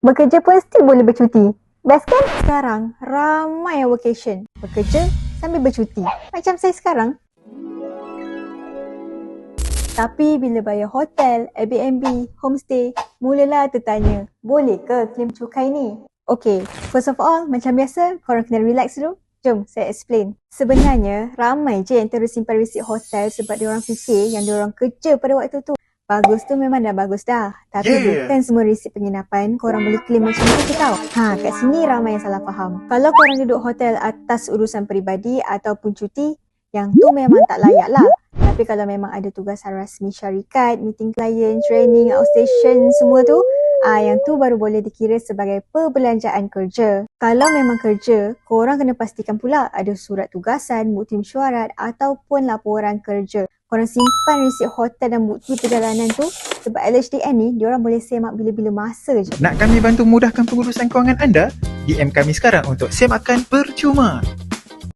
Bekerja pun still boleh bercuti. Best kan? Sekarang, ramai yang workation. Bekerja sambil bercuti. Macam saya sekarang. Tapi bila bayar hotel, Airbnb, homestay, mulalah tertanya, boleh ke claim cukai ni? Okay, first of all, macam biasa, korang kena relax dulu. Jom saya explain. Sebenarnya, ramai je yang terus simpan resit hotel sebab diorang fikir yang diorang kerja pada waktu tu. Bagus tu memang dah bagus dah. Tapi bukan semua resit penginapan korang boleh claim macam tu tau. Kat sini ramai yang salah faham. Kalau korang duduk hotel atas urusan peribadi ataupun cuti, yang tu memang tak layak lah. Tapi kalau memang ada tugasan rasmi syarikat, meeting klien, training, outstation, semua tu, yang tu baru boleh dikira sebagai perbelanjaan kerja. Kalau memang kerja, korang kena pastikan pula ada surat tugasan, bukti mesyuarat ataupun laporan kerja. Korang simpan resit hotel dan bukti perjalanan tu sebab LHDN ni diorang boleh semak bila-bila masa je. Nak kami bantu mudahkan pengurusan kewangan anda? DM kami sekarang untuk semakan percuma.